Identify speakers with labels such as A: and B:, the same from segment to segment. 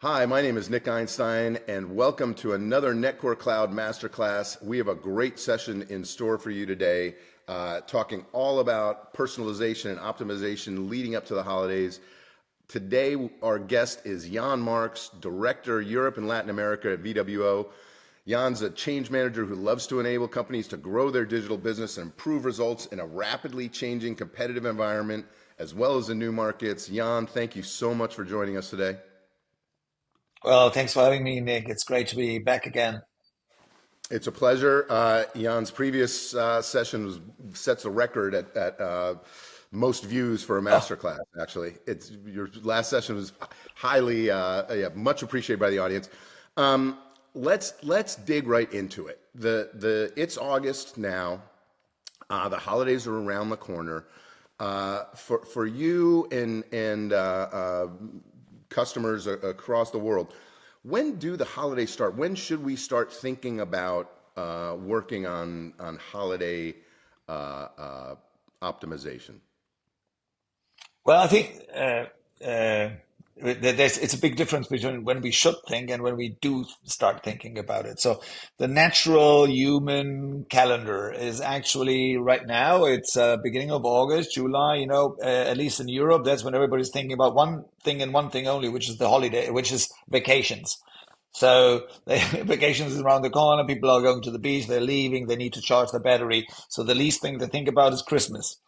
A: Hi, my name is Nick Einstein, and welcome to another Netcore Cloud Masterclass. We have a great session in store for you today, talking all about personalization and optimization leading up to the holidays. Today, our guest is Jan Marks, Director, Europe and Latin America at VWO. Jan's a change manager who loves to enable companies to grow their digital business and improve results in a rapidly changing competitive environment, as well as in new markets. Jan, thank you so much for joining us today.
B: Well, thanks for having me, Nick. It's great to be back again.
A: It's a pleasure. Jan's previous sets a record at most views for a
B: Oh,
A: masterclass. Actually, your last session was highly much appreciated by the audience. Um, let's dig right into it. It's August now. The holidays are around the corner. For you and customers across the world, when do the holidays start? When should we start thinking about working on holiday optimization?
B: well, I think it's a big difference between when we should think and when we do start thinking about it. So the natural human calendar is actually right now, it's beginning of August, July, at least in Europe, that's when everybody's thinking about one thing and one thing only, which is the holiday, which is vacations. So vacations is around the corner. People are going to the beach. They're leaving. They need to charge their battery. So the least thing to think about is Christmas,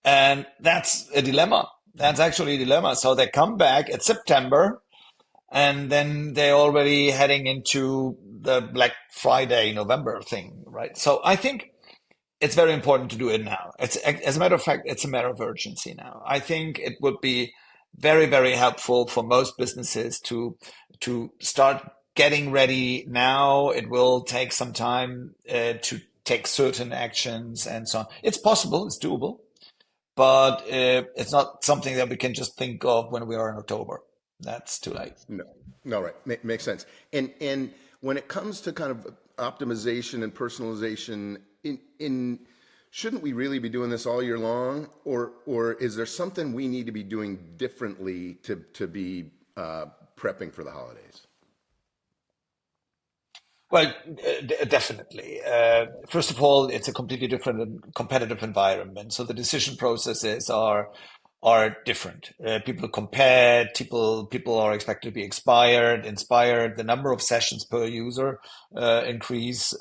B: and that's a dilemma. That's actually a dilemma. So they come back at September, and then they're already heading into the Black Friday, November thing, right? So I think it's very important to do it now. As a matter of fact, it's a matter of urgency now. I think it would be very, very helpful for most businesses to start getting ready now. It will take some time to take certain actions and so on. It's possible, it's doable, but it's not something that we can just think of when we are in October. That's too late.
A: No, no, right. Makes sense. And when it comes to kind of optimization and personalization, in shouldn't we really be doing this all year long, or is there something we need to be doing differently to be prepping for the holidays?
B: Well, definitely. First of all, it's a completely different and competitive environment, so the decision processes are different. People compare. People are expected to be inspired. The number of sessions per user increase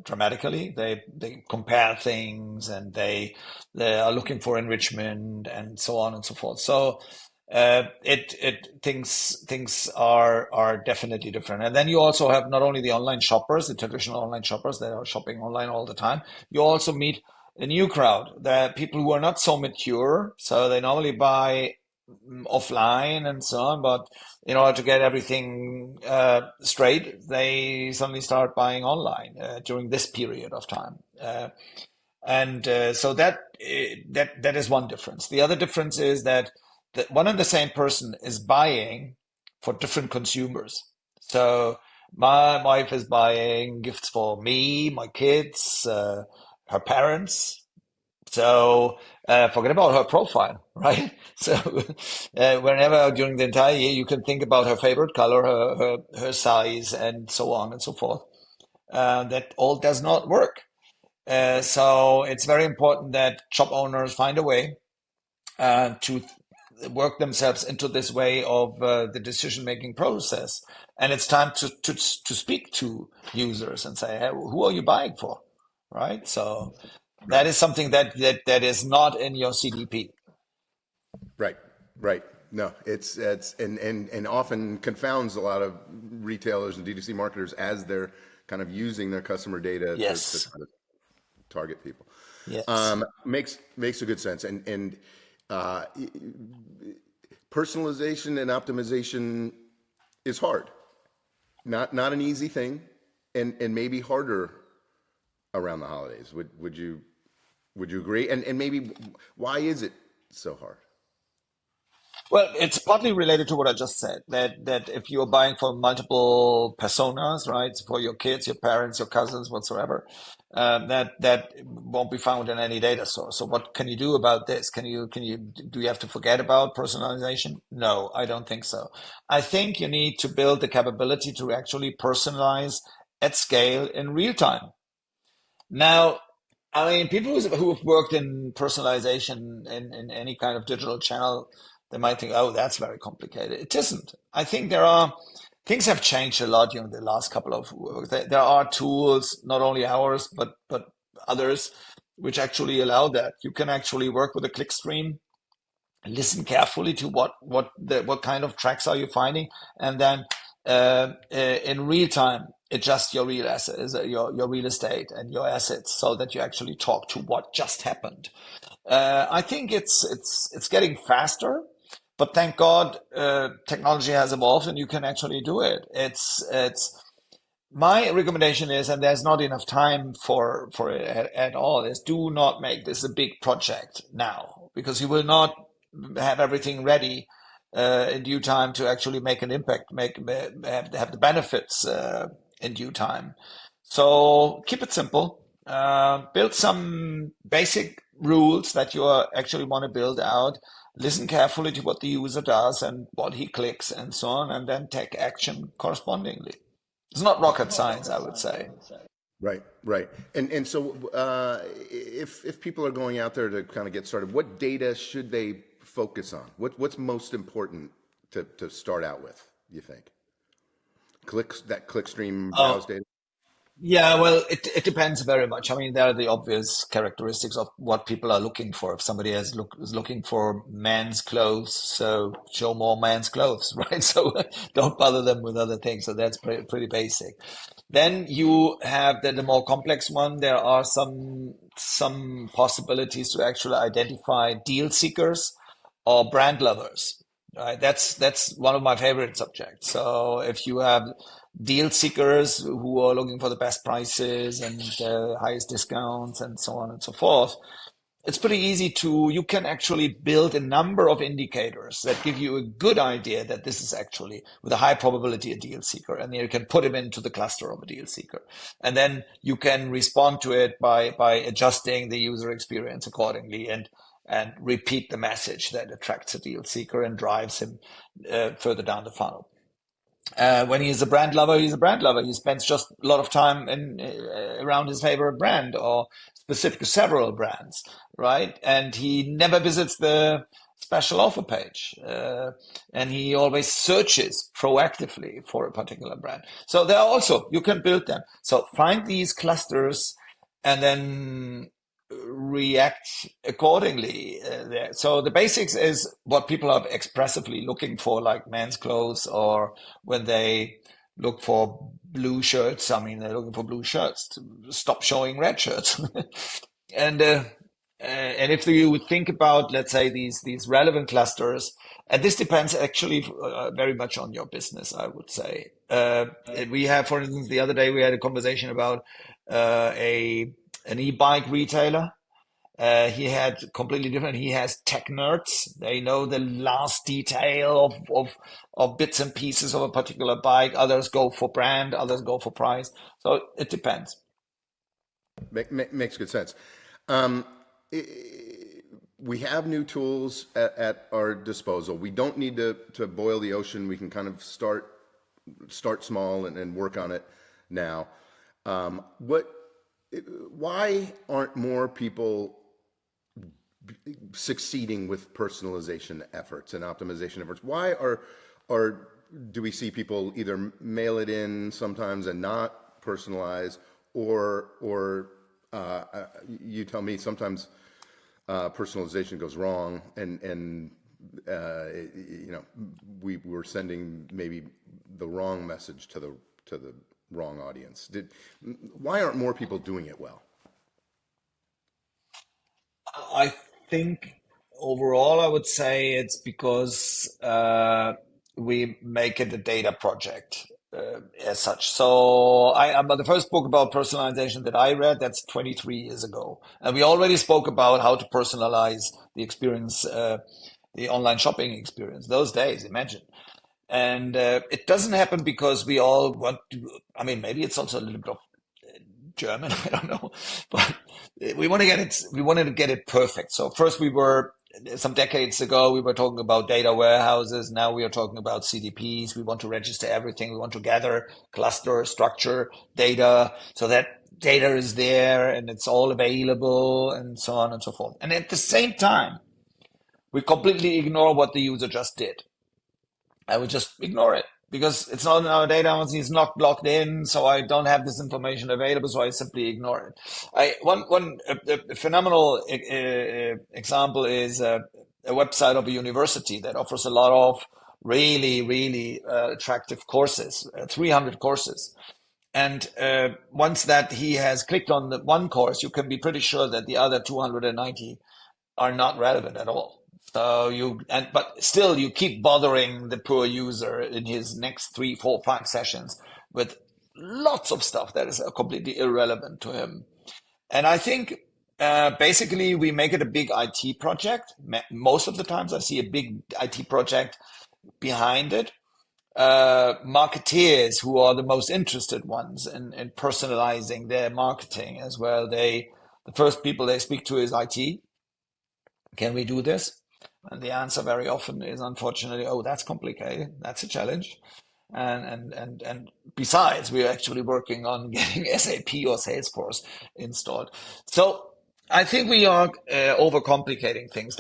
B: dramatically. They compare things and they are looking for enrichment and so on and so forth. So it things are definitely different. And then you also have not only the online shoppers, the traditional online shoppers that are shopping online all the time. You also meet a new crowd, that people who are not so mature, so they normally buy offline and so on, but in order to get everything straight, they suddenly start buying online during this period of time. And so that is one difference. The other difference is that one and the same person is buying for different consumers. So my wife is buying gifts for me, my kids, her parents. So forget about her profile, right? So whenever during the entire year you can think about her favorite color, her size, and so on and so forth. That all does not work.
A: Right.
B: So it's very important that shop owners find a way to work themselves into this way of the decision-making process. And it's time to speak to users and say, hey, who are you buying for? Right? So that
A: Right.
B: is something that is not in your CDP.
A: Right, right. No, it's and often confounds a lot of retailers and D2C marketers as they're kind of using their customer data to
B: Yes.
A: try to target people.
B: Yes.
A: Makes a good sense. And uh, personalization and optimization is hard. Not an easy thing, and maybe harder around the holidays. Would you agree? And maybe why is it so hard?
B: Well, it's partly related to what I just said, that if you're buying for multiple personas, right, for your kids, your parents, your cousins, whatsoever, that won't be found in any data source. So what can you do about this? Do you have to forget about personalization? No, I don't think so. I think you need to build the capability to actually personalize at scale in real time. Now, I mean, people who have worked in personalization in any kind of digital channel, they might think, oh, that's very complicated. It isn't. I think things have changed a lot during the last couple of there are tools, not only ours, but others, which actually allow that. You can actually work with a click stream, listen carefully to what kind of tracks are you finding, and then in real time adjust your real assets, your real estate and your assets, so that you actually talk to what just happened. I think it's getting faster, but thank God technology has evolved and you can actually do it. It's my recommendation is, and there's not enough time for it at all, is do not make this a big project now, because you will not have everything ready in due time to actually make an impact, have the benefits in due time. So keep it simple. Build some basic rules that you actually want to build out. Listen carefully to what the user does and what he clicks and so on, and then take action correspondingly. It's not rocket science, I would say.
A: Right, right. And so if people are going out there to kind of get started, what data should they focus on? What's most important to start out with, you think? That clickstream browse
B: Oh,
A: data?
B: yeah, well, it depends very much. I mean, there are the obvious characteristics of what people are looking for. If somebody is looking for men's clothes, so show more men's clothes, right? So don't bother them with other things. So that's pretty basic. Then you have the more complex one. There are some possibilities to actually identify deal seekers or brand lovers. Right, that's one of my favorite subjects. So if you have deal seekers who are looking for the best prices and the highest discounts and so on and so forth, it's pretty easy you can actually build a number of indicators that give you a good idea that this is actually, with a high probability, a deal seeker. And then you can put him into the cluster of a deal seeker. And then you can respond to it by adjusting the user experience accordingly and repeat the message that attracts a deal seeker and drives him further down the funnel. When he is a brand lover, he's a brand lover. He spends just a lot of time around his favorite brand or specific to several brands, right? And he never visits the special offer page, and he always searches proactively for a particular brand. So there are also, you can build them. So find these clusters and then react accordingly there. So the basics is what people are expressively looking for, like men's clothes, or when they look for blue shirts, I mean, they're looking for blue shirts. Stop showing red shirts. and and if you would think about, let's say, these relevant clusters, and this depends actually very much on your business, I would say. We have, for instance, the other day we had a conversation about a an e-bike retailer. He had completely different. He has tech nerds. They know the last detail of bits and pieces of a particular bike. Others go for brand. Others go for price. So it depends.
A: Makes good sense. Um, i- we have new tools at our disposal. We don't need to boil the ocean. We can kind of start small and work on it now. What? Why aren't more people succeeding with personalization efforts and optimization efforts? Why are do we see people either mail it in sometimes and not personalize, or you tell me sometimes personalization goes wrong and you know we were sending maybe the wrong message to the wrong audience. Why aren't more people doing it well?
B: I think overall, I would say it's because we make it a data project as such. So but the first book about personalization that I read, that's 23 years ago. And we already spoke about how to personalize the experience the online shopping experience. Those days, imagine. And it doesn't happen because we all want to, I mean, maybe it's also a little bit of German, I don't know, but we wanted to get it perfect. So first we were, some decades ago, we were talking about data warehouses. Now we are talking about CDPs. We want to register everything. We want to gather, cluster, structure data so that data is there and it's all available and so on and so forth. And at the same time, we completely ignore what the user just did. I would just ignore it because it's not in our data. He's not logged in, so I don't have this information available. So I simply ignore it. A phenomenal example is a website of a university that offers a lot of really attractive courses, 300 courses. And once that he has clicked on the one course, you can be pretty sure that the other 290 are not relevant at all. So but still you keep bothering the poor user in his next 3, 4, 5 sessions with lots of stuff that is completely irrelevant to him. And I think basically we make it a big IT project. Most of the times I see a big IT project behind it. Marketeers who are the most interested ones in personalizing their marketing as well. The first people they speak to is IT. Can we do this? And the answer very often is unfortunately, oh, that's complicated. That's a challenge. And besides, we're actually working on getting SAP or Salesforce installed. So I think we are overcomplicating things.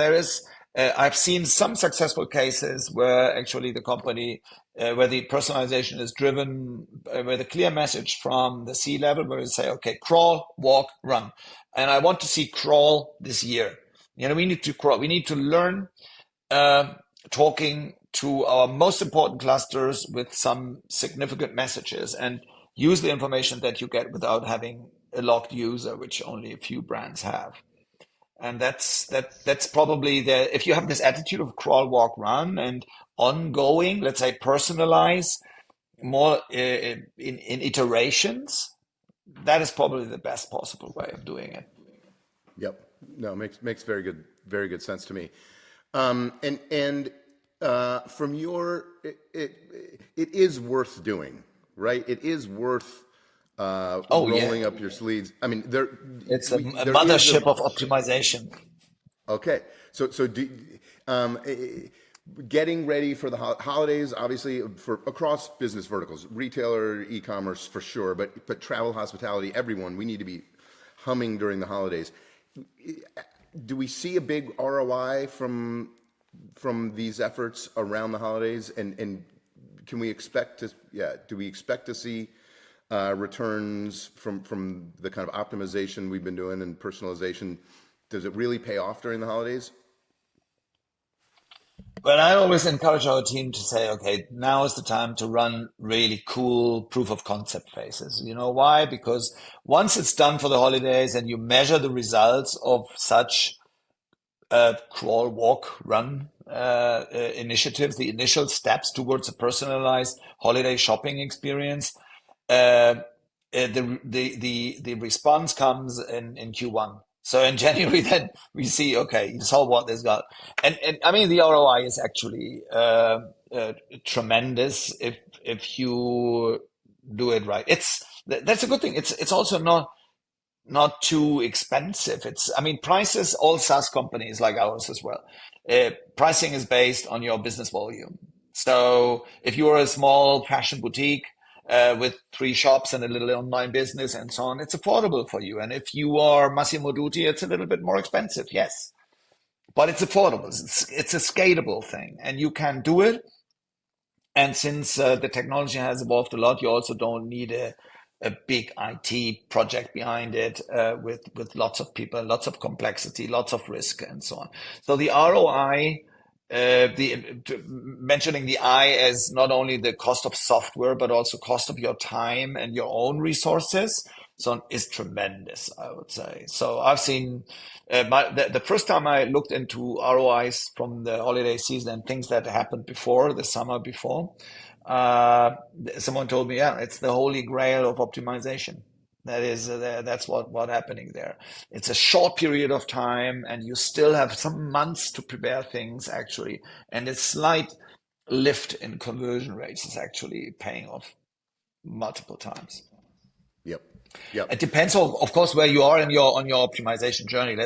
B: I've seen some successful cases where actually the company, where the personalization is driven with a clear message from the C level, where we say, okay, crawl, walk, run. And I want to see crawl this year. We need to crawl. We need to learn talking to our most important clusters with some significant messages and use the information that you get without having a logged user, which only a few brands have. And that's probably if you have this attitude of crawl, walk, run and ongoing, let's say personalize more in iterations, that is probably the best possible way of doing it.
A: Yep. No, makes very good sense to me. From your, it is worth doing, right? It is worth
B: Oh yeah,
A: rolling up your sleeves. I mean,
B: it's a
A: there is
B: mothership of optimization.
A: okay. So getting ready for the holidays, obviously, for across business verticals, retailer, e-commerce for sure, but travel, hospitality, everyone, we need to be humming during the holidays. Do we see a big ROI from these efforts around the holidays? And can we expect to, do we expect to see returns from the kind of optimization we've been doing and personalization? Does it really pay off during the holidays?
B: But I always encourage our team to say, okay, now is the time to run really cool proof of concept phases. You know why? Because once it's done for the holidays and you measure the results of such crawl, walk, run initiatives, the initial steps towards a personalized holiday shopping experience, the response comes in Q1. So in January, then we see, okay, you saw what this got, and I mean the ROI is actually tremendous if you do it right. That's a good thing. It's also not too expensive. I mean, prices, all SaaS companies like ours as well. Pricing is based on your business volume. So if you're a small fashion boutique with 3 shops and a little online business and so on, it's affordable for you. And if you are Massimo Dutti, it's a little bit more expensive, yes. But it's affordable. It's a scalable thing and you can do it. And since the technology has evolved a lot, you also don't need a big IT project behind it with lots of people, lots of complexity, lots of risk, and so on. So the ROI, mentioning the I as not only the cost of software but also cost of your time and your own resources, so is tremendous, I would say. So I've seen the first time I looked into ROIs from the holiday season and things that happened before the summer before, uh, someone told me, yeah, it's the holy grail of optimization. That's what happening there. It's a short period of time, and you still have some months to prepare things actually, and a slight lift in conversion rates is actually paying off multiple times.
A: Yep. Yep.
B: It depends of course, where you are in your on your optimization journey.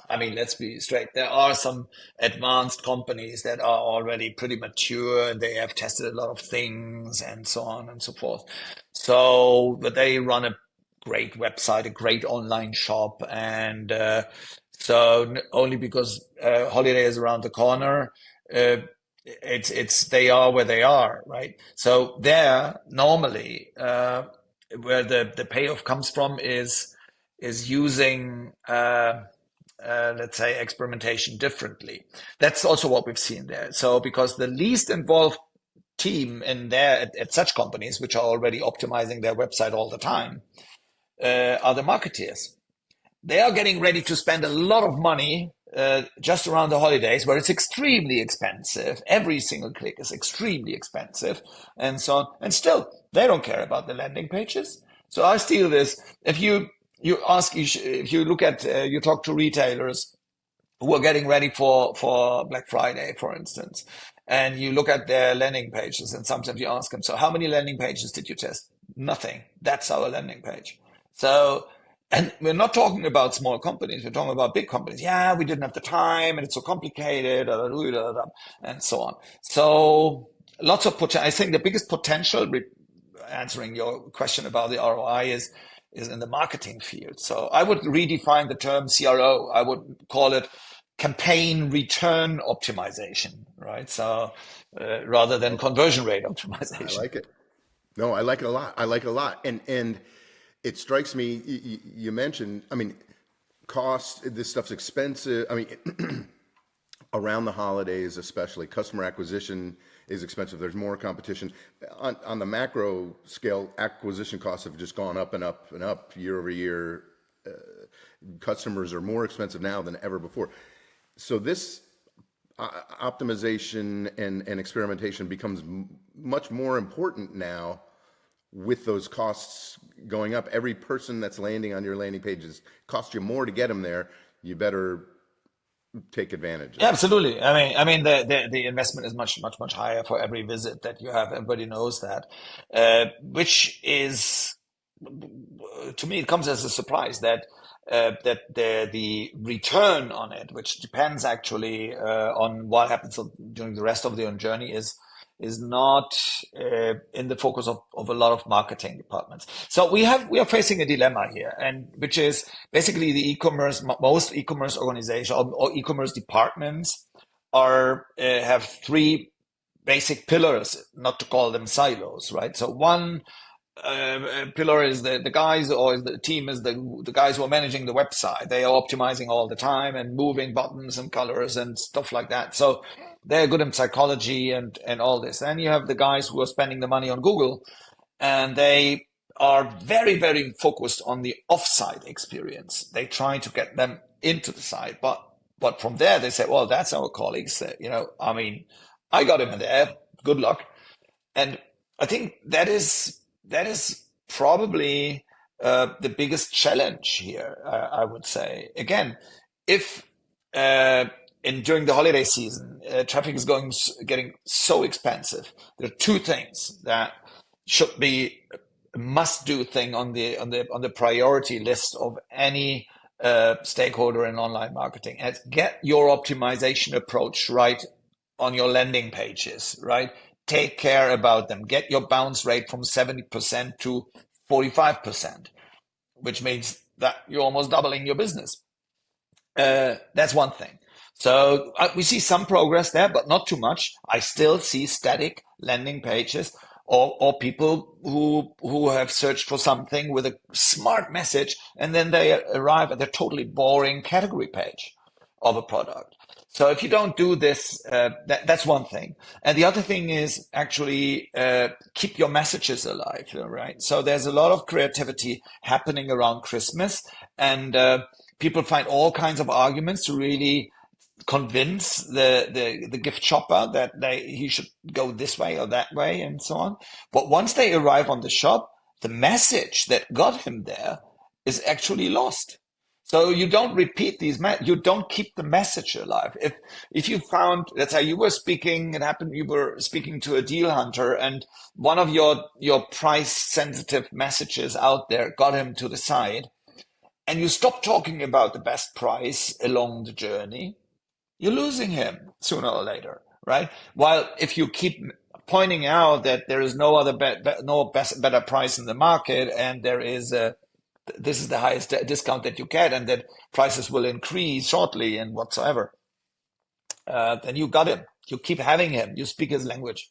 B: I mean, let's be straight. There are some advanced companies that are already pretty mature and they have tested a lot of things and so on and so forth. So, but they run a great website, a great online shop, and only because holiday is around the corner, uh, it's they are where they are, right? So there normally. Where the payoff comes from is using let's say experimentation differently. That's also what we've seen there. So because the least involved team in there at such companies which are already optimizing their website all the time are the marketeers. They are getting ready to spend a lot of money just around the holidays, where it's extremely expensive. Every single click is extremely expensive, and so on. And still, they don't care about the landing pages. So I steal this. If you ask, if you look at, you talk to retailers who are getting ready for Black Friday, for instance, and you look at their landing pages, and sometimes you ask them, so how many landing pages did you test? Nothing. That's our landing page. So, and we're not talking about small companies. We're talking about big companies. Yeah, we didn't have the time, and it's so complicated, and so on. So, lots of potential. I think the biggest potential, answering your question about the ROI, is in the marketing field. So I would redefine the term CRO. I would call it campaign return optimization, right? So rather than
A: Okay.
B: conversion rate
A: I
B: optimization.
A: like it. No, I like it a lot. I like it a lot. And it strikes me, you mentioned, I mean, cost, this stuff's expensive. I mean, around the holidays, especially customer acquisition is expensive. There's more competition. On the macro scale, acquisition costs have just gone up and up and up year over year. Customers are more expensive now than ever before. So this optimization and experimentation becomes much more important now with those costs going up. Every person that's landing on your landing pages costs you more to get them there. You better take advantage of
B: Yeah,
A: it.
B: absolutely. I mean, the investment is much higher for every visit that you have. Everybody knows that, which is, to me, it comes as a surprise that that the return on it, which depends actually on what happens during the rest of the journey, is not in the focus of a lot of marketing departments. So we are facing a dilemma here, and which is basically the e-commerce. Most e-commerce organizations or e-commerce departments are have three basic pillars, not to call them silos, right? So one pillar is the guys, or is the team is the guys who are managing the website. They are optimizing all the time and moving buttons and colors and stuff like that. So they're good in psychology and all this. Then you have the guys who are spending the money on Google, and they are very focused on the offsite experience. They try to get them into the site, but from there they say, well, that's our colleagues. I mean, I got him in there. Good luck. And I think that is probably the biggest challenge here. I would say again, if in during the holiday season traffic is getting so expensive, there are two things that should be a must-do thing on the priority list of any stakeholder in online marketing. And get your optimization approach right on your landing pages, right? Take care about them. Get your bounce rate from 70% to 45%, which means that you're almost doubling your business. That's one thing. So we see some progress there, but not too much. I still see static landing pages, or people who have searched for something with a smart message, and then they arrive at a totally boring category page of a product. So if you don't do this, that's one thing. And the other thing is actually keep your messages alive, right? So there's a lot of creativity happening around Christmas, and people find all kinds of arguments to really convince the gift shopper that he should go this way or that way and so on. But once they arrive on the shop, the message that got him there is actually lost. So you don't repeat these, you don't keep the message alive. If you found, let's say you were speaking, it happened, you were speaking to a deal hunter and one of your price sensitive messages out there got him to the side and you stop talking about the best price along the journey, you're losing him sooner or later, right? While if you keep pointing out that there is no other better price in the market, and there is this is the highest discount that you get, and that prices will increase shortly and whatsoever, then you got him. You keep having him. You speak his language,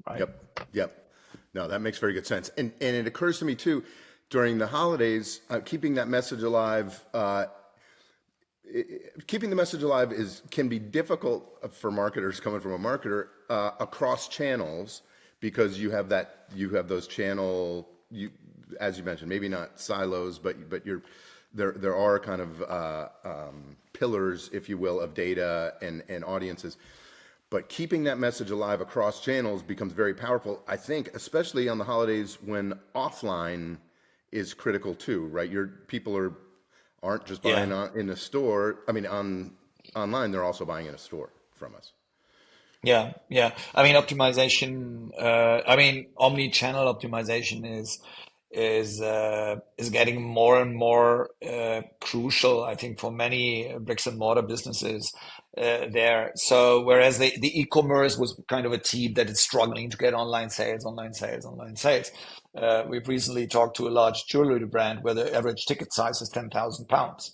B: right?
A: Yep. Yep. No, that makes very good sense. And it occurs to me too, during the holidays, keeping that message alive. Keeping the message alive can be difficult for marketers coming from a marketer across channels, because you have those channel, as you mentioned, maybe not silos, but there are kind of pillars, if you will, of data and audiences. But keeping that message alive across channels becomes very powerful, I think, especially on the holidays when offline is critical too, right? Your people aren't just buying
B: Yeah.
A: in a store. I mean, online, they're also buying in a store from us.
B: Yeah, yeah. I mean, optimization. I mean, omni-channel optimization is getting more and more crucial. I think for many bricks and mortar businesses there. So whereas the e-commerce was kind of a team that is struggling to get online sales, online sales, online sales. We've recently talked to a large jewelry brand where the average ticket size is £10,000.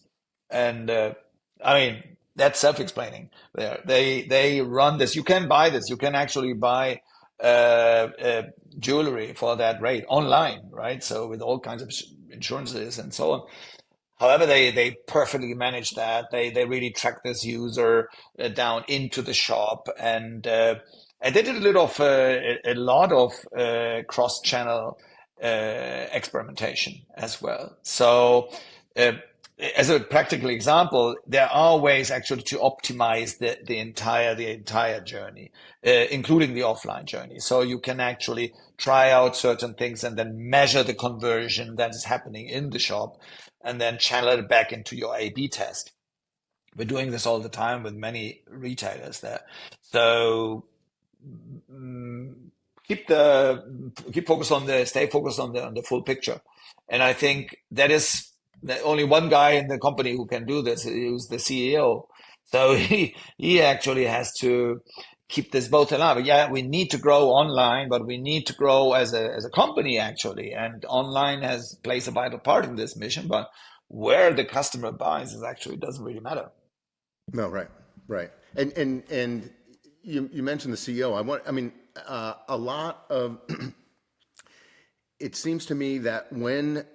B: And I mean, that's self-explaining. They run this. You can buy this. You can actually buy jewelry for that rate online, right? So with all kinds of insurances and so on. However, they perfectly manage that. They really track this user down into the shop, and they did a lot of cross-channel experimentation as well. So, uh, as a practical example, there are ways actually to optimize the entire journey, including the offline journey. So you can actually try out certain things and then measure the conversion that is happening in the shop, and then channel it back into your A/B test. We're doing this all the time with many retailers there. So mm, keep focused on the stay focused on the full picture. And I think that is only one guy in the company who can do this, who's the CEO. So he actually has to keep this both alive. Yeah, we need to grow online, but we need to grow as a company actually. And online has plays a vital part in this mission, but where the customer buys is actually doesn't really matter.
A: No, right, right. And you mentioned the CEO. I mean, a lot of it seems to me that when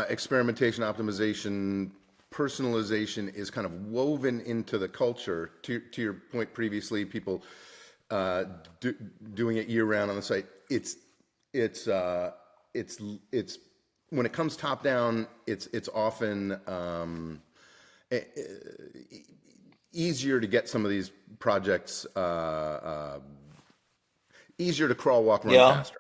A: experimentation, optimization, personalization is kind of woven into the culture, to your point previously, people uh, doing it year round on the site. It's it's when it comes top down, it's often easier to get some of these projects, easier to crawl, walk, run
B: Yeah.
A: faster.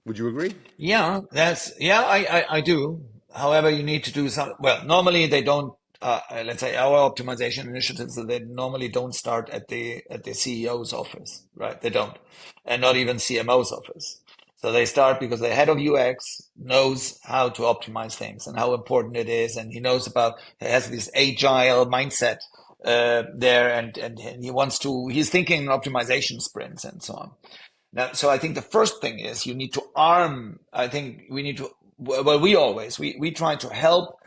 A: Would you agree?
B: Yeah, I do. However, you need to do some, well, normally they don't, let's say our optimization initiatives, they normally don't start at the CEO's office, right? They don't. And not even CMO's office. So they start because the head of UX knows how to optimize things and how important it is, and he knows about, he has this agile mindset there, and he's thinking in optimization sprints and so on. Now, so I think the first thing is you need to arm. I think we need to. Well, we try to help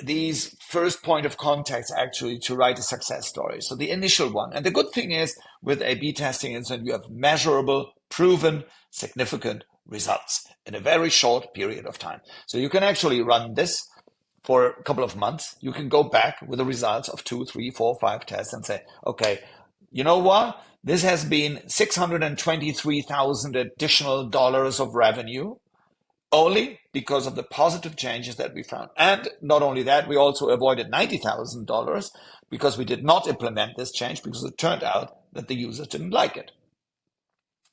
B: these first point of contacts actually to write a success story. So the initial one, and the good thing is with A/B testing is that you have measurable, proven, significant results in a very short period of time. So you can actually run this for a couple of months. You can go back with the results of two, three, four, five tests and say, okay, you know what? This has been 623,000 additional dollars of revenue only because of the positive changes that we found. And not only that, we also avoided $90,000 because we did not implement this change because it turned out that the users didn't like it.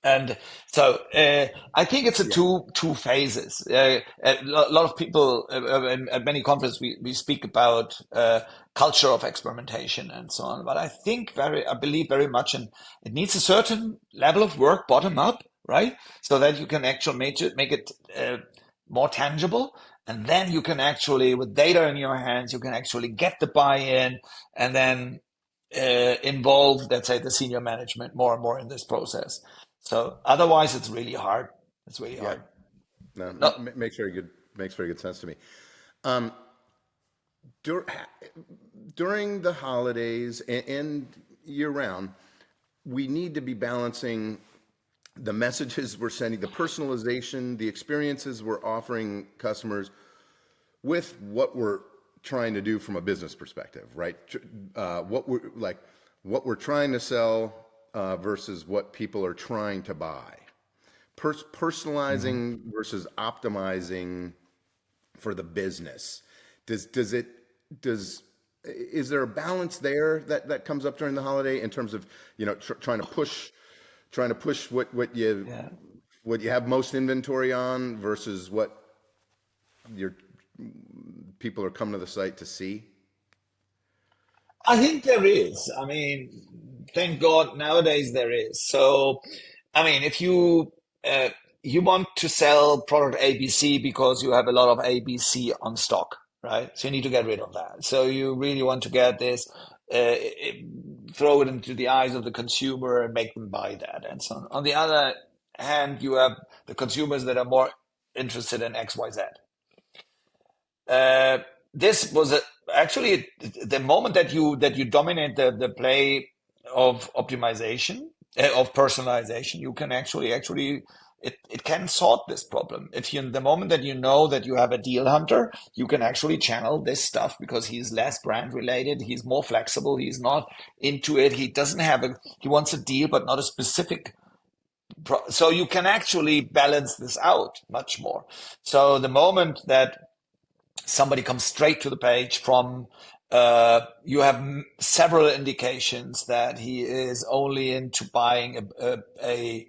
B: And so I think it's a
A: Yeah,
B: two phases. A lot of people at many conferences we speak about culture of experimentation and so on. But I believe very much in it needs a certain level of work bottom up, right? So that you can actually make it more tangible, and then you can actually, with data in your hands, you can actually get the buy-in, and then involve, let's say, the senior management more and more in this process. So otherwise, it's really hard. It's really
A: yeah.
B: hard.
A: No,
B: No,
A: makes very good sense to me. Um, dur- During the holidays and year round, we need to be balancing the messages we're sending, the personalization, the experiences we're offering customers with what we're trying to do from a business perspective, right? What we're trying to sell versus what people are trying to buy.
B: Mhm.
A: Personalizing versus optimizing for the business. Does it does is there a balance there that comes up during the holiday in terms of trying to push
B: Yeah.
A: what you have most inventory on versus what your people are coming to the site to see?
B: I think there is. I mean, thank God nowadays there is. So, I mean, if uh, you want to sell product ABC because you have a lot of ABC on stock, right? So you need to get rid of that. So you really want to get this, throw it into the eyes of the consumer and make them buy that, and so on. On the other hand, you have the consumers that are more interested in XYZ. Uh, this was actually the moment that you dominate the play of optimization, of personalization. You can actually it can solve this problem. If you the moment that you know that you have a deal hunter, you can actually channel this stuff because he's less brand related, he's more flexible, he's not into it, he doesn't have a he wants a deal but not a specific so you can actually balance this out much more. So the moment that somebody comes straight to the page from you have several indications that he is only into buying a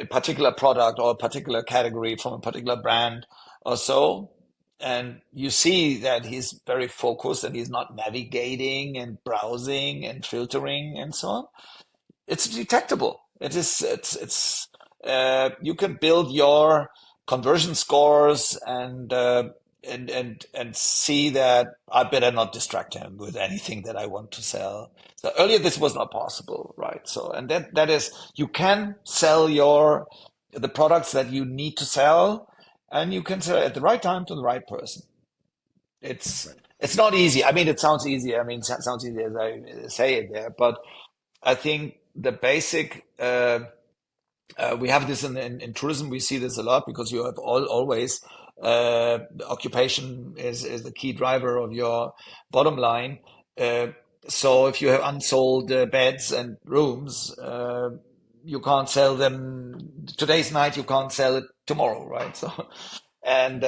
B: particular product or a particular category from a particular brand or so, and you see that he's very focused and he's not navigating and browsing and filtering and so on. It's detectable. It's you can build your conversion scores and see that I better not distract him with anything that I want to sell. So earlier this was not possible, right? So and that is you can sell the products that you need to sell, and you can sell at the right time to the right person.
A: Right.
B: It's not easy. I mean, it sounds easy. I mean, it sounds easy as I say it there, but I think the basic we have this in tourism. We see this a lot because you have always occupation is the key driver of your bottom line. Uh, so if you have unsold beds and rooms, you can't sell them today's night. You can't sell it tomorrow, right? So and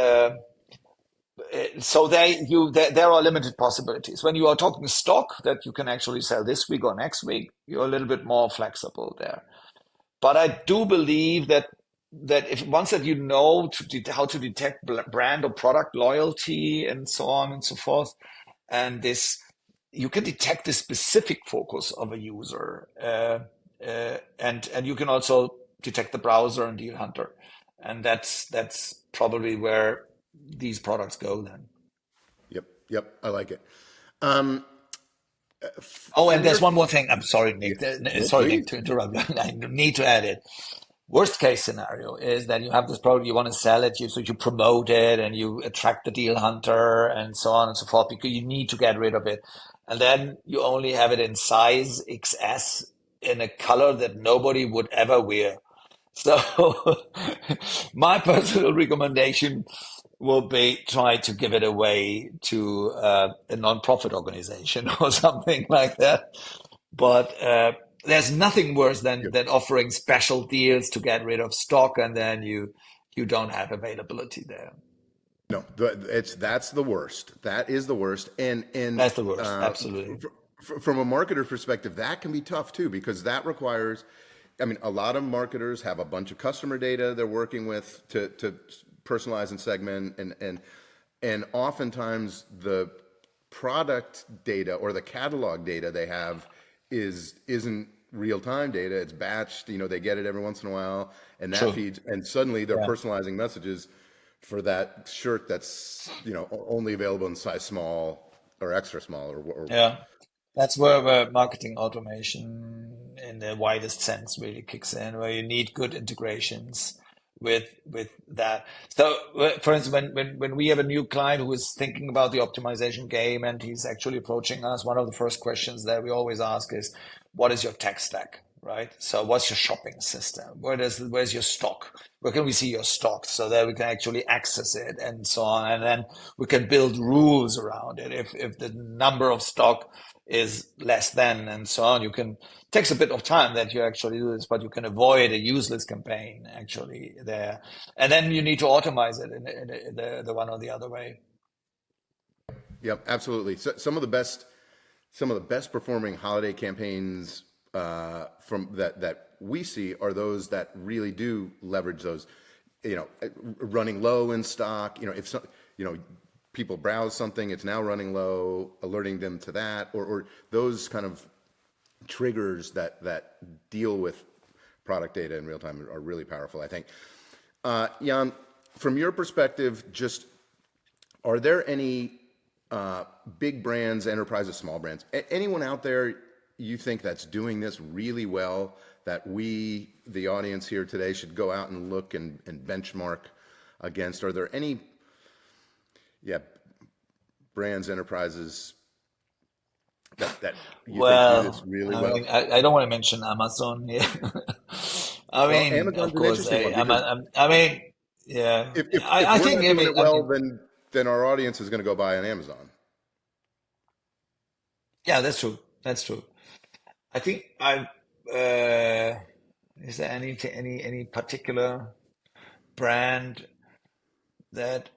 B: so there are limited possibilities. When you are talking stock that you can actually sell this week or next week, you're a little bit more flexible there. But I do believe that if once that you know how to detect brand or product loyalty and so on and so forth, and this you can detect the specific focus of a user, and you can also detect the browser and deal hunter, and that's probably where these products go then.
A: Yep. Yep. I like it. Um,
B: Oh, and
A: from your
B: there's one more thing. I'm sorry,
A: Yeah.
B: Nick.
A: No,
B: Sorry, Nick,
A: please.
B: to interrupt. I need to add it. Worst case scenario is that you have this product, you want to sell it, so you promote it and you attract the deal hunter and so on and so forth because you need to get rid of it. And then you only have it in size XS in a color that nobody would ever wear. So my personal recommendation will be try to give it away to a non-profit organization or something like that. But there's nothing worse
A: Yep.
B: than offering special deals to get rid of stock and then you don't have availability there.
A: No, that's the worst. That is the worst. And
B: That's the worst, absolutely.
A: from a marketer perspective, that can be tough too because that requires I mean, a lot of marketers have a bunch of customer data they're working with to personalize and segment, and oftentimes the product data or the catalog data they have isn't real time data. It's batched. They get it every once in a while, and that
B: True.
A: feeds. And suddenly they're
B: Yeah.
A: personalizing messages for that shirt that's only available in size small or extra small or
B: Yeah. That's where marketing automation in the widest sense really kicks in, where you need good integrations with that. So, for instance, when we have a new client who is thinking about the optimization game and he's actually approaching us, one of the first questions that we always ask is, "What is your tech stack?" Right? So, what's your shopping system? Where's your stock? Where can we see your stock so that we can actually access it and so on, and then we can build rules around it. If the number of stock is less than and so on, you can takes a bit of time that you actually do this, but you can avoid a useless campaign actually there, and then you need to automate it in the one or the other way.
A: Yep, absolutely. So, some of the best performing holiday campaigns from that we see are those that really do leverage those, running low in stock. If so, people browse something, it's now running low, alerting them to that, or those kind of triggers that deal with product data in real time are really powerful, I think. Jan, from your perspective, just are there any big brands, enterprises, small brands, anyone out there you think that's doing this really well that we, the audience here today, should go out and look and benchmark against? Are there any, yeah, brands, enterprises that you think do this
B: Well,
A: really
B: I
A: well?
B: mean, I don't want to mention Amazon here. I
A: Well,
B: mean, of
A: Amazon's an
B: course,
A: interesting one because
B: I mean, yeah,
A: if
B: I
A: we're
B: think,
A: not doing it
B: I
A: well,
B: mean,
A: then our audience is going to go buy on Amazon.
B: yeah, that's true. That's true. I think uh, is there any particular brand that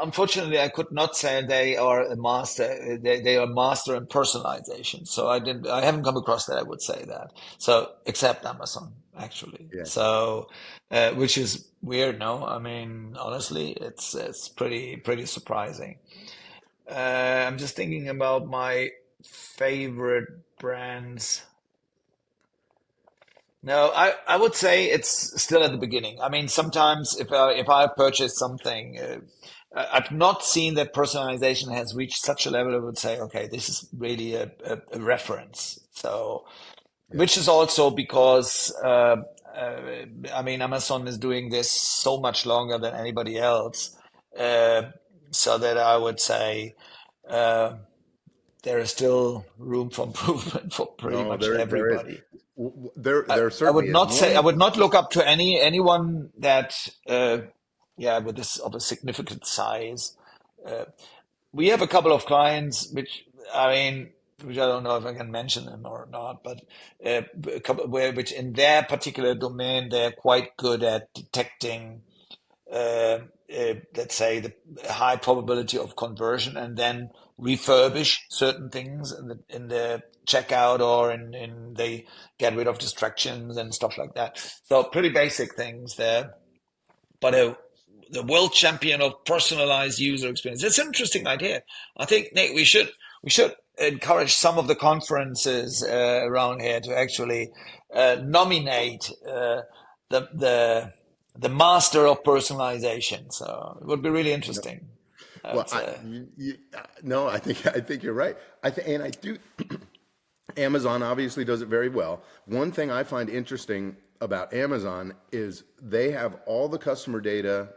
B: unfortunately I could not say they are a master. They are master in personalization. So I haven't come across that. I would say that. So except Amazon actually.
A: Yeah.
B: So which is weird. No, I mean honestly, it's pretty surprising. I'm just thinking about my favorite brands. No, I would say it's still at the beginning. I mean, sometimes if I purchase something, I've not seen that personalization has reached such a level. I would say, okay, this is really a reference. So,
A: Yeah.
B: which is also because I mean, Amazon is doing this so much longer than anybody else. Uh, so that I would say uh, there is still room for improvement for pretty
A: No,
B: much
A: there is.
B: everybody.
A: There
B: I
A: certainly
B: would
A: is
B: not say I
A: one.
B: would not look up to anyone that yeah with this of a significant size. Uh, we have a couple of clients which I mean which I don't know if I can mention them or not, but a couple where which in their particular domain they're quite good at detecting let's say the high probability of conversion and then refurbish certain things in the checkout or in they get rid of distractions and stuff like that. So pretty basic things there, but the world champion of personalized user experience. It's an interesting idea. I think Nick, we should encourage some of the conferences around here to actually nominate the the master of personalization. So it would be really interesting. I
A: Well,
B: would say.
A: no, I think you're right. And I do. Amazon obviously does it very well. One thing I find interesting about Amazon is they have all the customer data.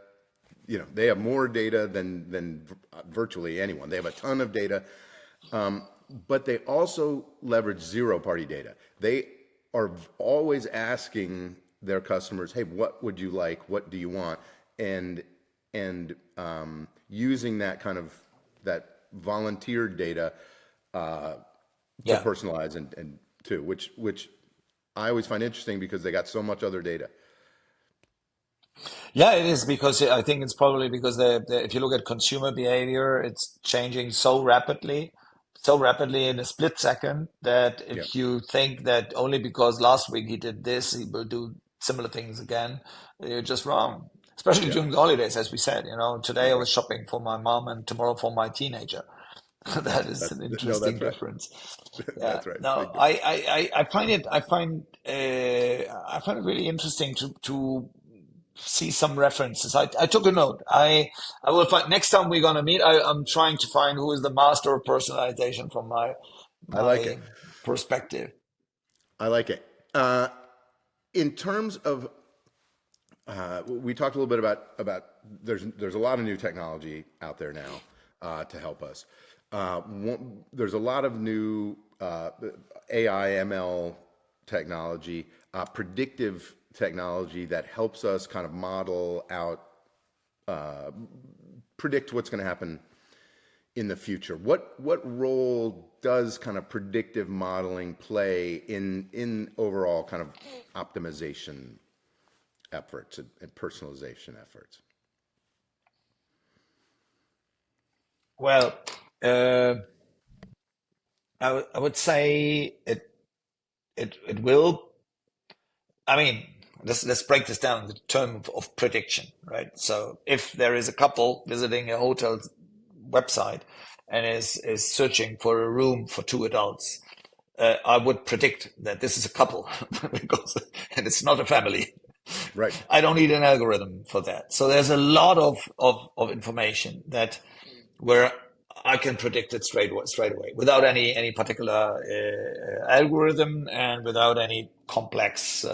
A: They have more data than virtually anyone. They have a ton of data, but they also leverage zero party data. They are always asking their customers, "Hey, what would you like? What do you want?" And using that kind of that volunteer data to
B: Yeah.
A: personalize and too, which I always find interesting because they got so much other data.
B: Yeah, it is because I think it's probably because if you look at consumer behavior, it's changing so rapidly so rapidly in a split second that
A: Yeah.
B: if you think that only because last week he did this, he will do similar things again, you're just wrong. Especially
A: Yeah.
B: during the holidays, as we said, today I
A: Right.
B: was shopping for my mom and tomorrow for my teenager. That is
A: That's
B: an
A: no,
B: interesting
A: that's right.
B: difference. Yeah,
A: That's right.
B: no,
A: Big difference.
B: I find it really interesting to see some references. I took a note. I will find next time we're gonna meet. I'm trying to find who is the master of personalization from my
A: I like it.
B: my perspective.
A: I like it. Uh, in terms of, we talked a little bit about there's a lot of new technology out there now to help us. There's a lot of new AI ML technology, predictive technology that helps us kind of model out, predict what's going to happen in the future. What role does kind of predictive modeling play in overall kind of optimization efforts and personalization efforts?
B: Well, uh, I would say it will. I mean, let's break this down in the term of prediction, right? So if there is a couple visiting a hotel website and is searching for a room for two adults, I would predict that this is a couple because and it's not a family.
A: Right.
B: I don't need an algorithm for that. So there's a lot of information that where I can predict it straight away without any particular algorithm and without any complex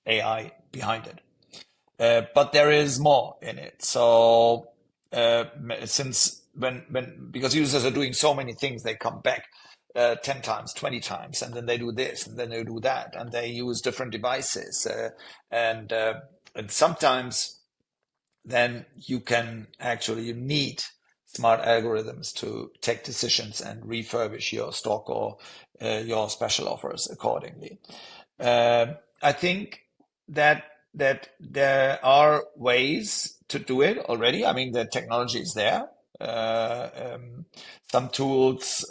B: AI behind it. But there is more in it. So since when because users are doing so many things, they come back 10 times, 20 times, and then they do this, and then they do that, and they use different devices. And and sometimes then you need smart algorithms to take decisions and refurbish your stock or your special offers accordingly. I think that there are ways to do it already. I mean, the technology is there. Uh, um, some tools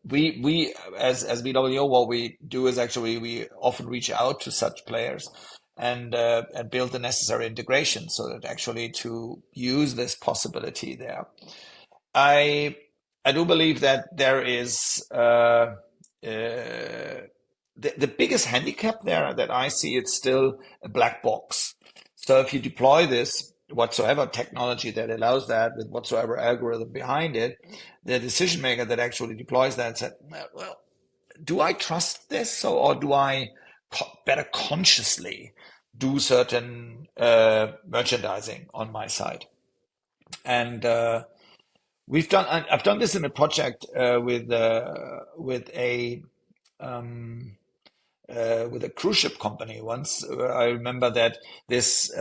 B: we as BWO, what we do is actually we often reach out to such players and build the necessary integration so that actually to use this possibility there. I I do believe that there is the biggest handicap there that I see, it's still a black box. So if you deploy this whatsoever technology that allows that with whatsoever algorithm behind it, the decision maker that actually deploys that said, well, do I trust this, or do I better consciously do certain merchandising on my site? And I've done this in a project um, with a cruise ship company once. I remember that this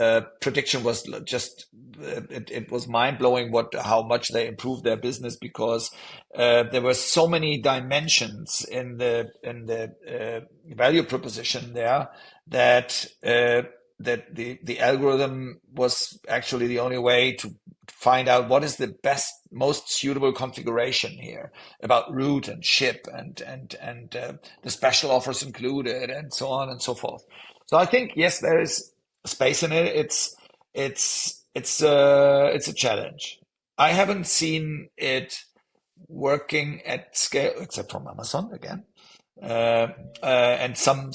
B: prediction was just it was mind blowing what how much they improved their business because there were so many dimensions in the value proposition there that that the algorithm was actually the only way to find out what is the best most suitable configuration here about route and ship and the special offers included and so on and so forth. So I think yes, there is space in it. It's a challenge. I haven't seen it working at scale except from Amazon again. Uh, and some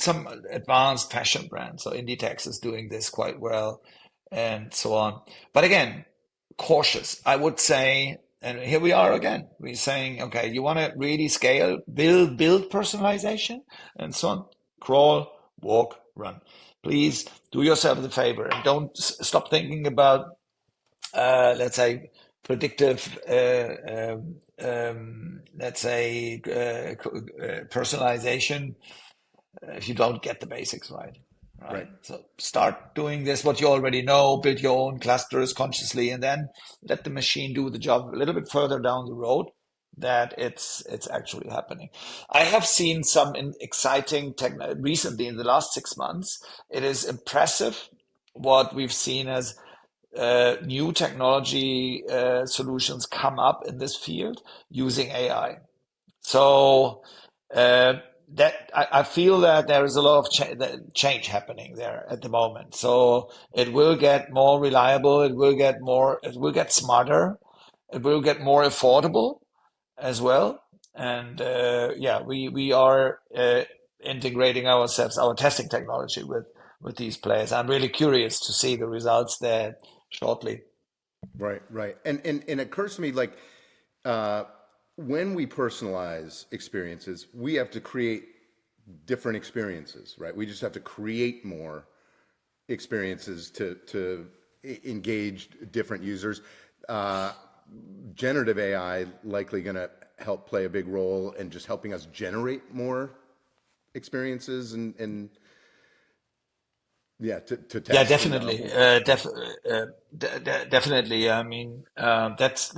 B: advanced fashion brands. So Inditex is doing this quite well, and so on. But again, cautious. I would say, and here we are again. We're saying, okay, you want to really scale, build personalization, and so on. Crawl, walk, run. Please do yourself the favor and don't stop thinking about, let's say, predictive, let's say, personalization if you don't get the basics right. Right.
A: Right.
B: So start doing this, what you already know, build your own clusters consciously, and then let the machine do the job a little bit further down the road that it's actually happening. I have seen some exciting tech recently in the last 6 months. It is impressive what we've seen as new technology solutions come up in this field using AI. So that I feel that there is a lot of change happening there at the moment. So it will get more reliable. It will get smarter. It will get more affordable as well. And yeah, we are integrating our testing technology with these players. I'm really curious to see the results there shortly.
A: Right, right. And it occurs to me like uh, when we personalize experiences, we have to create different experiences, right? We just have to create more experiences to engage different users. Uh, Generative AI likely going to help play a big role in just helping us generate more experiences and yeah, to
B: Yeah,
A: test and
B: definitely. Definitely. I mean, that's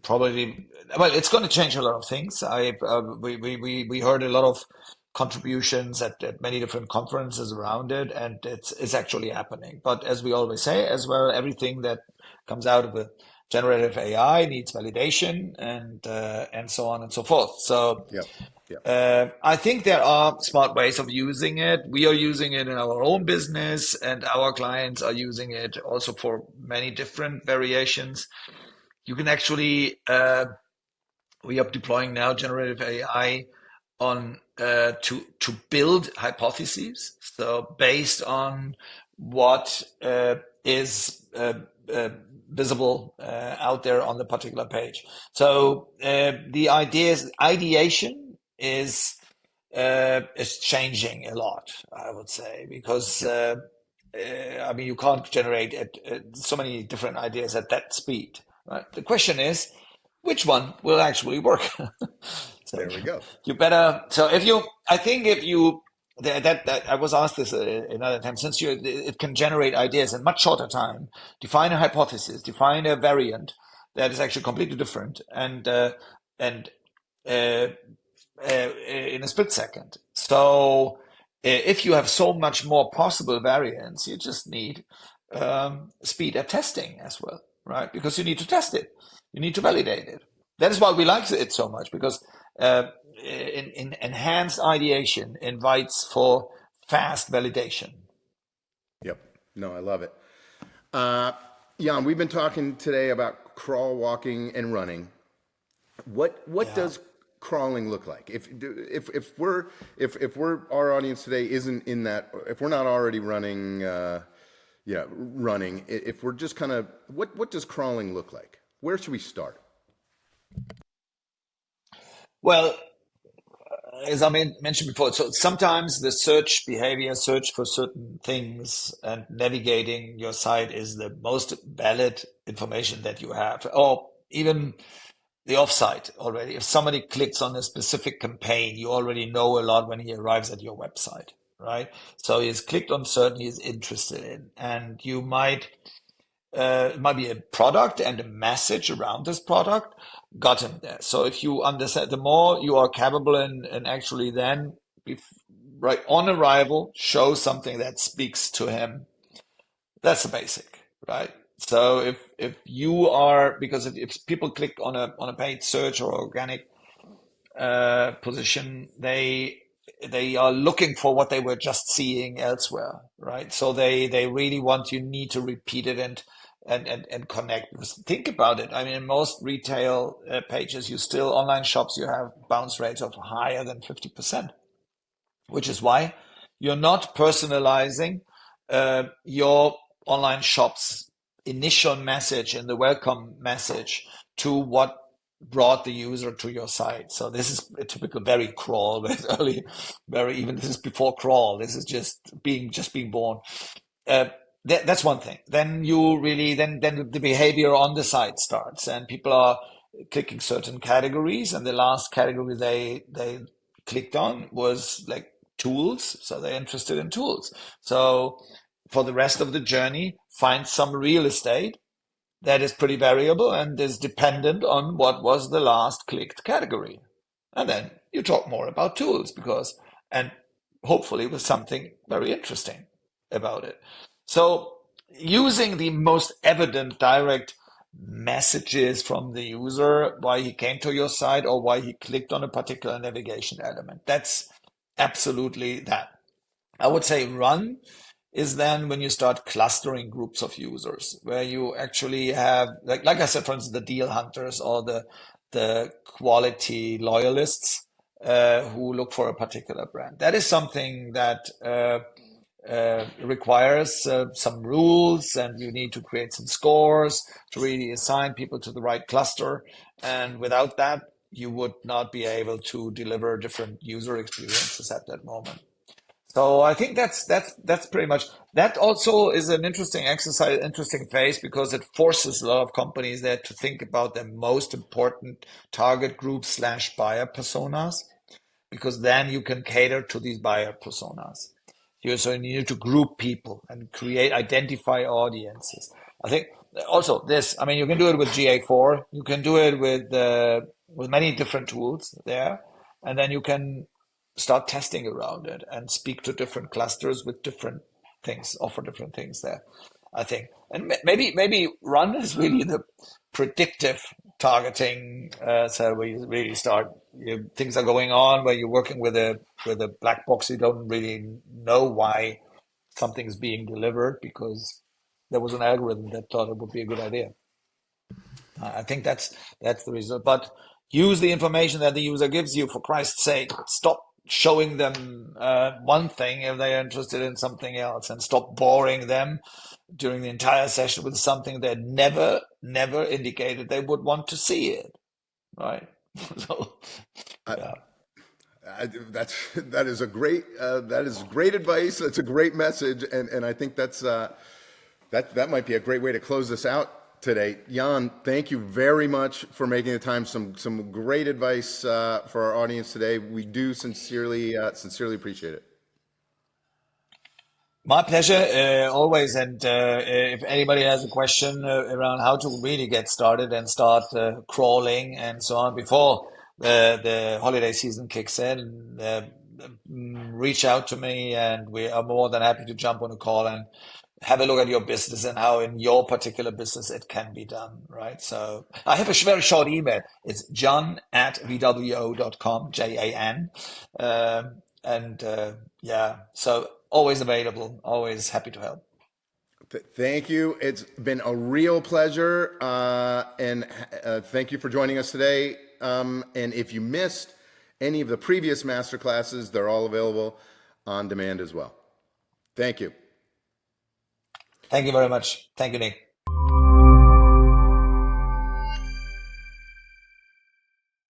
B: probably well. It's going to change a lot of things. We heard a lot of contributions at many different conferences around it, and it's actually happening. But as we always say, as well, everything that comes out of a generative AI needs validation and so on and so forth. So.
A: yep, yep,
B: I think there are smart ways of using it. We are using it in our own business, and our clients are using it also for many different variations. You can actually, we are deploying now generative AI on to build hypotheses. So based on what is visible out there on the particular page. So the ideation is changing a lot, I would say, because
A: yep.
B: I mean you can't generate so many different ideas at that speed. Right? The question is, which one will actually work? So
A: There we go.
B: you better. So if you, I think if you that I was asked this another time. Since it can generate ideas in much shorter time, define a hypothesis, define a variant that is actually completely different, and uh, in a split second. So if you have so much more possible variants, you just need speed at testing as well, right? Because you need to test it, you need to validate it. That is why we like it so much because in enhanced ideation invites for fast validation.
A: Yep. No, I love it. Uh, Jan, we've been talking today about crawl, walking, and running. What
B: Yeah.
A: does crawling look like? If we're our audience today isn't in that, if we're not already running, yeah, running. If we're just kind of what does crawling look like? Where should we start?
B: Well, as I mentioned before, so sometimes the search behavior, search for certain things and navigating your site is the most valid information that you have, or even the offsite already. If somebody clicks on a specific campaign, you already know a lot when he arrives at your website, right? So he's clicked on certain he's interested in, and you might it might be a product and a message around this product got him there. So if you understand, the more you are capable and actually then, right on arrival, show something that speaks to him. That's the basic, right? So if you are because if people click on a paid search or organic position, they are looking for what they were just seeing elsewhere, right? So they really want you need to repeat it and connect. Because think about it. I mean, in most retail pages, you still online shops, you have bounce rates of higher than 50%, which is why you're not personalizing your online shop's initial message and the welcome message to what brought the user to your site. So this is a typical very crawl, very early, very even this is before crawl. This is just being born. Uh, that's one thing. Then you really then the behavior on the site starts, and people are clicking certain categories, and the last category they clicked on was like tools, so they're interested in tools. So for the rest of the journey, find some real estate that is pretty variable and is dependent on what was the last clicked category. And then you talk more about tools because, and hopefully with something very interesting about it. So using the most evident direct messages from the user, why he came to your site or why he clicked on a particular navigation element. That's absolutely that. I would say run is then when you start clustering groups of users, where you actually have, like I said, for instance, the deal hunters or the quality loyalists who look for a particular brand. That is something that requires some rules, and you need to create some scores to really assign people to the right cluster. And without that, you would not be able to deliver different user experiences at that moment. So I think that's pretty much that. Also is an interesting exercise, interesting phase, because it forces a lot of companies there to think about their most important target group slash buyer personas, because then you can cater to these buyer personas. So you need to group people and identify audiences. I think also this, I mean, you can do it with GA4, you can do it with many different tools there, and then you can start testing around it and speak to different clusters with different things, offer different things there, I think. And maybe run is really the predictive targeting. So we really start, things are going on where you're working with a black box. You don't really know why something's being delivered because there was an algorithm that thought it would be a good idea. I think that's the result. But use the information that the user gives you, for Christ's sake. Stop showing them one thing if they are interested in something else, and stop boring them during the entire session with something they never indicated they would want to see it. Right? So,
A: I,
B: yeah.
A: that is a great that is great advice. That's a great message, and I think that might be a great way to close this out today. Jan, thank you very much for making the time. Some great advice for our audience today. We do sincerely appreciate it.
B: My pleasure, always. And if anybody has a question around how to really get started and start crawling and so on before the holiday season kicks in, reach out to me, and we are more than happy to jump on a call and have a look at your business and how in your particular business it can be done, right? So I have a very short email. It's john@vwo.com, Jan. And yeah, so always available, always happy to help.
A: Thank you. It's been a real pleasure, and thank you for joining us today. And if you missed any of the previous master classes, they're all available on demand as well. Thank you.
B: Thank you very much. Thank you, Nick.